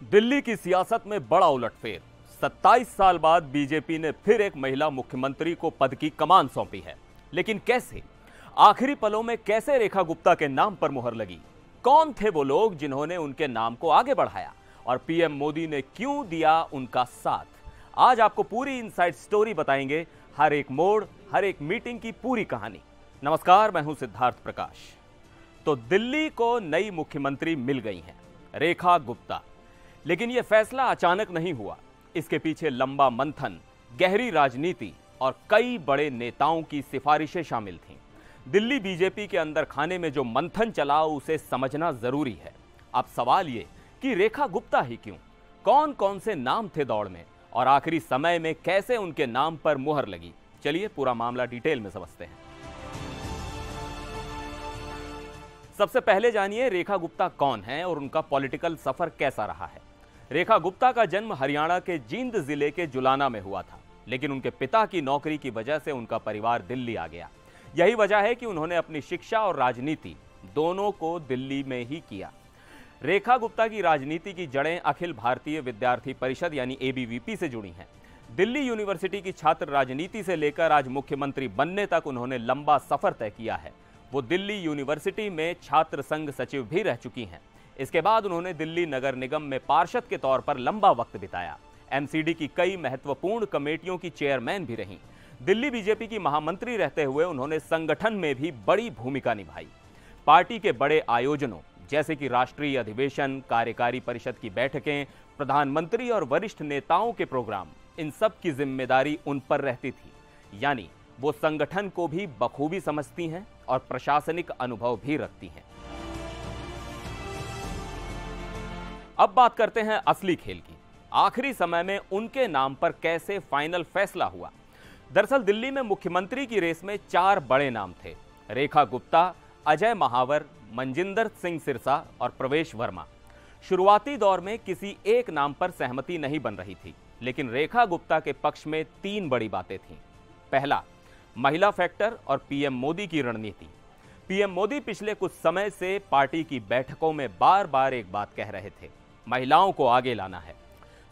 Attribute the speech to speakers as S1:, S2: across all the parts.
S1: दिल्ली की सियासत में बड़ा उलटफेर। 27 साल बाद बीजेपी ने फिर एक महिला मुख्यमंत्री को पद की कमान सौंपी है। लेकिन कैसे? आखिरी पलों में कैसे रेखा गुप्ता के नाम पर मुहर लगी? कौन थे वो लोग जिन्होंने उनके नाम को आगे बढ़ाया और पीएम मोदी ने क्यों दिया उनका साथ? आज आपको पूरी इनसाइड स्टोरी बताएंगे, हर एक मोड़, हर एक मीटिंग की पूरी कहानी। नमस्कार, मैं हूं सिद्धार्थ प्रकाश। तो दिल्ली को नई मुख्यमंत्री मिल गई हैं, रेखा गुप्ता। लेकिन यह फैसला अचानक नहीं हुआ। इसके पीछे लंबा मंथन, गहरी राजनीति और कई बड़े नेताओं की सिफारिशें शामिल थीं। दिल्ली बीजेपी के अंदर खाने में जो मंथन चला, उसे समझना जरूरी है। अब सवाल ये कि रेखा गुप्ता ही क्यों? कौन कौन से नाम थे दौड़ में और आखिरी समय में कैसे उनके नाम पर मुहर लगी? चलिए पूरा मामला डिटेल में समझते हैं। सबसे पहले जानिए रेखा गुप्ता कौन है और उनका पॉलिटिकल सफर कैसा रहा है। रेखा गुप्ता का जन्म हरियाणा के जींद जिले के जुलाना में हुआ था, लेकिन उनके पिता की नौकरी की वजह से उनका परिवार दिल्ली आ गया। यही वजह है कि उन्होंने अपनी शिक्षा और राजनीति दोनों को दिल्ली में ही किया। रेखा गुप्ता की राजनीति की जड़ें अखिल भारतीय विद्यार्थी परिषद यानी एबीवीपी से जुड़ी हैं। दिल्ली यूनिवर्सिटी की छात्र राजनीति से लेकर आज मुख्यमंत्री बनने तक उन्होंने लंबा सफर तय किया है। वो दिल्ली यूनिवर्सिटी में छात्र संघ सचिव भी रह चुकी हैं। इसके बाद उन्होंने दिल्ली नगर निगम में पार्षद के तौर पर लंबा वक्त बिताया। एमसीडी की कई महत्वपूर्ण कमेटियों की चेयरमैन भी रहीं। दिल्ली बीजेपी की महामंत्री रहते हुए उन्होंने संगठन में भी बड़ी भूमिका निभाई। पार्टी के बड़े आयोजनों जैसे कि राष्ट्रीय अधिवेशन, कार्यकारी परिषद की बैठकें, प्रधानमंत्री और वरिष्ठ नेताओं के प्रोग्राम, इन सब की जिम्मेदारी उन पर रहती थी। यानी वो संगठन को भी बखूबी समझती हैं और प्रशासनिक अनुभव भी रखती हैं। अब बात करते हैं असली खेल की। आखिरी समय में उनके नाम पर कैसे फाइनल फैसला हुआ? दरअसल दिल्ली में मुख्यमंत्री की रेस में 4 बड़े नाम थे: रेखा गुप्ता, अजय महावर, मनजिंदर सिंह सिरसा और प्रवेश वर्मा। शुरुआती दौर में किसी एक नाम पर सहमति नहीं बन रही थी, लेकिन रेखा गुप्ता के पक्ष में 3 बड़ी बातें थीं। पहला, महिला फैक्टर और पीएम मोदी की रणनीति। पीएम मोदी पिछले कुछ समय से पार्टी की बैठकों में बार बार एक बात कह रहे थे: महिलाओं को आगे लाना है।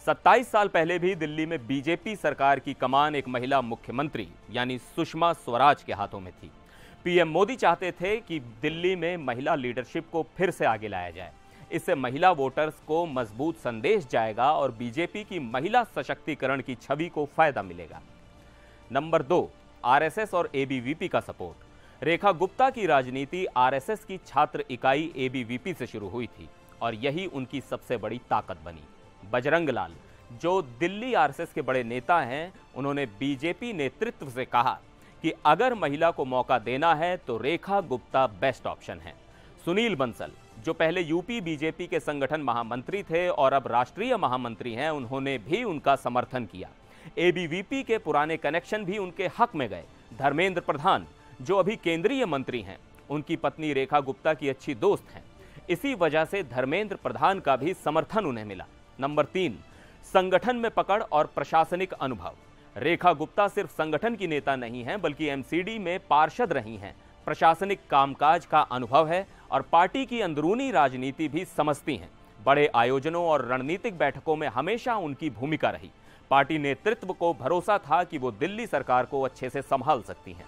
S1: 27 साल पहले भी दिल्ली में बीजेपी सरकार की कमान एक महिला मुख्यमंत्री यानी सुषमा स्वराज के हाथों में थी। पीएम मोदी चाहते थे कि दिल्ली में महिला लीडरशिप को फिर से आगे लाया जाए। इससे महिला वोटर्स को मजबूत संदेश जाएगा और बीजेपी की महिला सशक्तिकरण की छवि को फायदा मिलेगा। नंबर 2, आरएसएस और एबीवीपी का सपोर्ट। रेखा गुप्ता की राजनीति आरएसएस की छात्र इकाई एबीवीपी से शुरू हुई थी और यही उनकी सबसे बड़ी ताकत बनी। बजरंग लाल, जो दिल्ली आरएसएस के बड़े नेता हैं, उन्होंने बीजेपी नेतृत्व से कहा कि अगर महिला को मौका देना है तो रेखा गुप्ता बेस्ट ऑप्शन है। सुनील बंसल, जो पहले यूपी बीजेपी के संगठन महामंत्री थे और अब राष्ट्रीय महामंत्री हैं, उन्होंने भी उनका समर्थन किया। एबीवीपी के पुराने कनेक्शन भी उनके हक में गए। धर्मेंद्र प्रधान, जो अभी केंद्रीय मंत्री हैं, उनकी पत्नी रेखा गुप्ता की अच्छी दोस्त हैं। इसी वजह से धर्मेंद्र प्रधान का भी समर्थन उन्हें मिला। नंबर 3, संगठन में पकड़ और प्रशासनिक अनुभव। रेखा गुप्ता सिर्फ संगठन की नेता नहीं हैं, बल्कि एमसीडी में पार्षद रही हैं। प्रशासनिक कामकाज का अनुभव है और पार्टी की अंदरूनी राजनीति भी समझती हैं। बड़े आयोजनों और रणनीतिक बैठकों में हमेशा उनकी भूमिका रही। पार्टी नेतृत्व को भरोसा था कि वो दिल्ली सरकार को अच्छे से संभाल सकती हैं।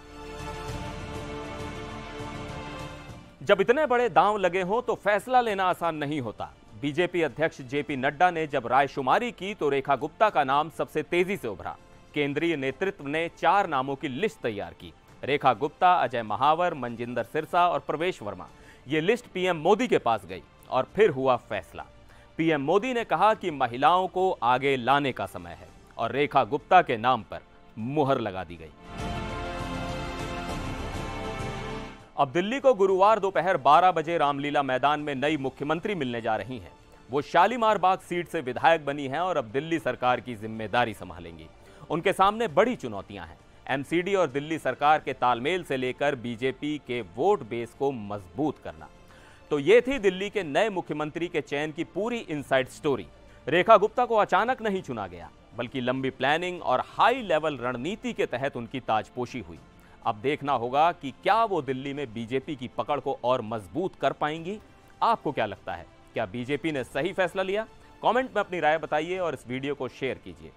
S1: जब इतने बड़े दांव लगे हों तो फैसला लेना आसान नहीं होता। बीजेपी अध्यक्ष जेपी नड्डा ने जब रायशुमारी की तो रेखा गुप्ता का नाम सबसे तेजी से उभरा। केंद्रीय नेतृत्व ने 4 नामों की लिस्ट तैयार की: रेखा गुप्ता, अजय महावर, मनजिंदर सिरसा और प्रवेश वर्मा। ये लिस्ट पीएम मोदी के पास गई और फिर हुआ फैसला। पीएम मोदी ने कहा कि महिलाओं को आगे लाने का समय है और रेखा गुप्ता के नाम पर मुहर लगा दी गई। अब दिल्ली को गुरुवार दोपहर 12 बजे रामलीला मैदान में नई मुख्यमंत्री मिलने जा रही हैं। वो शालीमार बाग सीट से विधायक बनी हैं और अब दिल्ली सरकार की जिम्मेदारी संभालेंगी। उनके सामने बड़ी चुनौतियां हैं: एमसीडी और दिल्ली सरकार के तालमेल से लेकर बीजेपी के वोट बेस को मजबूत करना। तो ये थी दिल्ली के नए मुख्यमंत्री के चयन की पूरी इनसाइड स्टोरी। रेखा गुप्ता को अचानक नहीं चुना गया, बल्कि लंबी प्लानिंग और हाई लेवल रणनीति के तहत उनकी ताजपोशी हुई। अब देखना होगा कि क्या वो दिल्ली में बीजेपी की पकड़ को और मजबूत कर पाएंगी। आपको क्या लगता है, क्या बीजेपी ने सही फैसला लिया? कमेंट में अपनी राय बताइए और इस वीडियो को शेयर कीजिए।